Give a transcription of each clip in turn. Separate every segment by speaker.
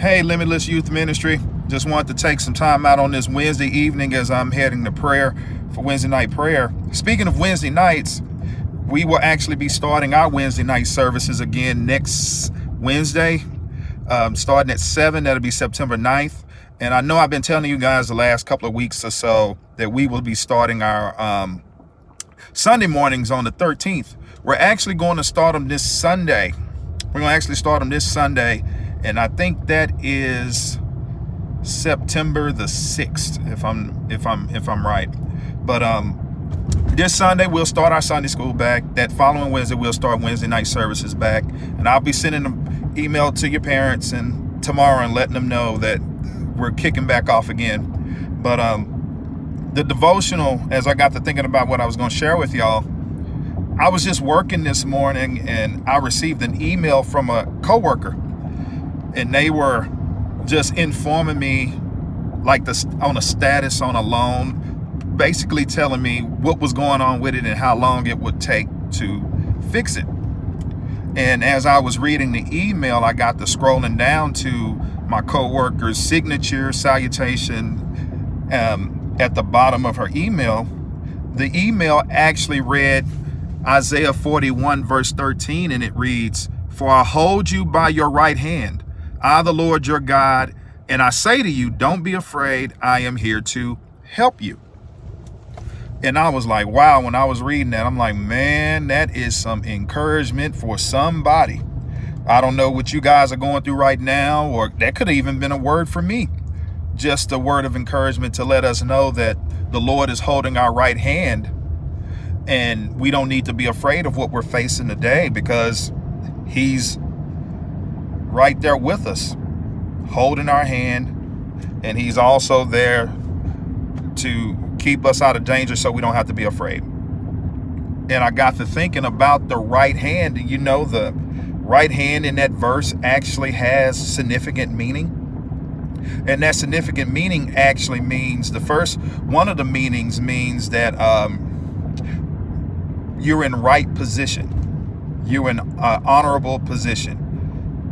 Speaker 1: Hey, Limitless Youth Ministry. Just wanted to take some time out on this Wednesday evening as I'm heading to prayer for Wednesday night prayer. Speaking of Wednesday nights, we will actually be starting our Wednesday night services again next Wednesday, starting at 7. That'll be September 9th. And I know I've been telling you guys the last couple of weeks or so that we will be starting our Sunday mornings on the 13th. We're actually going to start them this Sunday. We're going to actually start them this Sunday. And I think that is September the 6th, if I'm right. But this Sunday we'll start our Sunday school back. That following Wednesday we'll start Wednesday night services back. And I'll be sending an email to your parents and tomorrow and letting them know that we're kicking back off again. But the devotional, as I got to thinking about what I was going to share with y'all, I was just working this morning and I received an email from a coworker. And they were just informing me like on a status on a loan, basically telling me what was going on with it and how long it would take to fix it. And as I was reading the email, I got to scrolling down to my coworker's signature salutation at the bottom of her email. The email actually read Isaiah 41 verse 13, and it reads, "For I hold you by your right hand, I, the Lord your God, and I say to you, don't be afraid. I am here to help you." And I was like, wow, when I was reading that, I'm like, man, that is some encouragement for somebody. I don't know what you guys are going through right now, or that could have even been a word for me. Just a word of encouragement to let us know that the Lord is holding our right hand and we don't need to be afraid of what we're facing today because he's right there with us, holding our hand, and he's also there to keep us out of danger so we don't have to be afraid. And I got to thinking about the right hand. You know, the right hand in that verse actually has significant meaning. And that significant meaning actually means one of the meanings means that you're in right position. You're in an honorable position,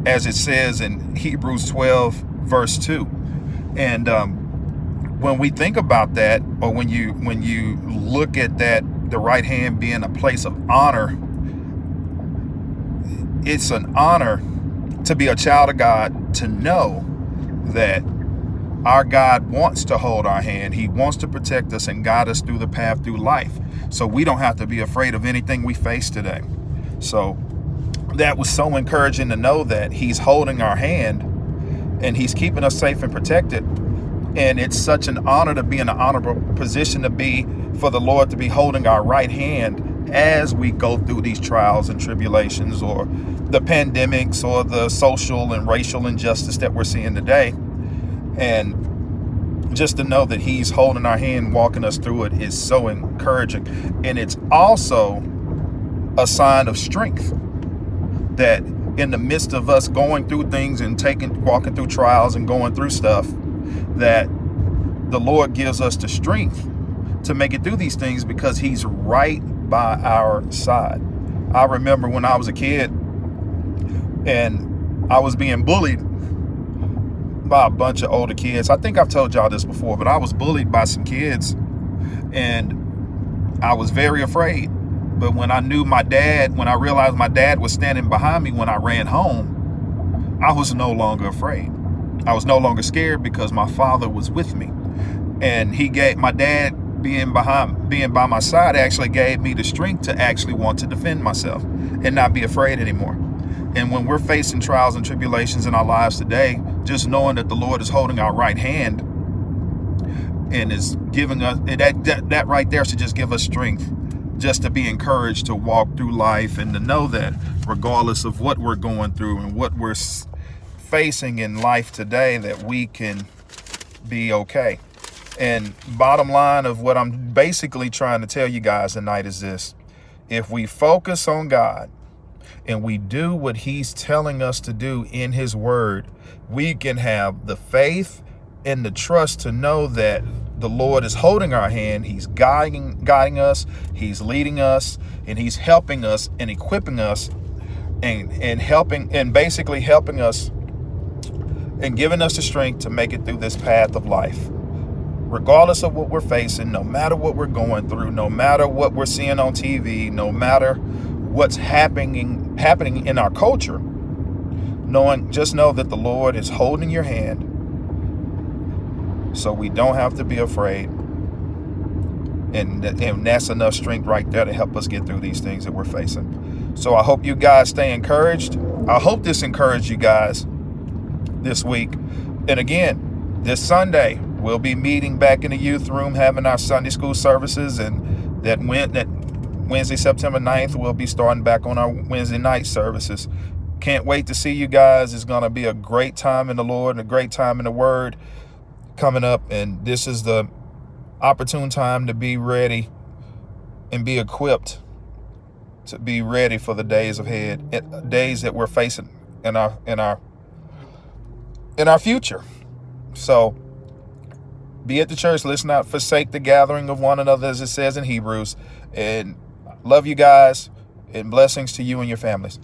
Speaker 1: as it says in Hebrews 12 verse 2. And when we think about that, or when you look at that, the right hand being a place of honor, it's an honor to be a child of God, to know that our God wants to hold our hand. He wants to protect us and guide us through the path through life, so we don't have to be afraid of anything we face today. So that was so encouraging to know that he's holding our hand and he's keeping us safe and protected. And it's such an honor to be in an honorable position to be for the Lord to be holding our right hand as we go through these trials and tribulations, or the pandemics, or the social and racial injustice that we're seeing today. And just to know that he's holding our hand, walking us through it, is so encouraging. And it's also a sign of strength, that in the midst of us going through things and walking through trials and going through stuff, that the Lord gives us the strength to make it through these things because he's right by our side. I remember when I was a kid and I was being bullied by a bunch of older kids. I think I've told y'all this before, but I was bullied by some kids and I was very afraid. But when I realized my dad was standing behind me when I ran home, I was no longer afraid. I was no longer scared because my father was with me. And my dad being by my side actually gave me the strength to actually want to defend myself and not be afraid anymore. And when we're facing trials and tribulations in our lives today, just knowing that the Lord is holding our right hand and is giving us that right there should just give us strength, just to be encouraged to walk through life and to know that regardless of what we're going through and what we're facing in life today, that we can be okay. And bottom line of what I'm basically trying to tell you guys tonight is this: if we focus on God and we do what he's telling us to do in his word, we can have the faith and the trust to know that the Lord is holding our hand. He's guiding us, he's leading us, and he's helping us and equipping us and basically helping us and giving us the strength to make it through this path of life. Regardless of what we're facing, no matter what we're going through, no matter what we're seeing on TV, no matter what's happening in our culture, just know that the Lord is holding your hand, so we don't have to be afraid. And that's enough strength right there to help us get through these things that we're facing. So I hope you guys stay encouraged. I hope this encouraged you guys this week. And again, this Sunday, we'll be meeting back in the youth room, having our Sunday school services. And that Wednesday, September 9th, we'll be starting back on our Wednesday night services. Can't wait to see you guys. It's going to be a great time in the Lord and a great time in the Word coming up. And this is the opportune time to be ready and be equipped to be ready for the days ahead, days that we're facing in our future. So be at the church. Let's not forsake the gathering of one another, as it says in Hebrews. And love you guys, and blessings to you and your families.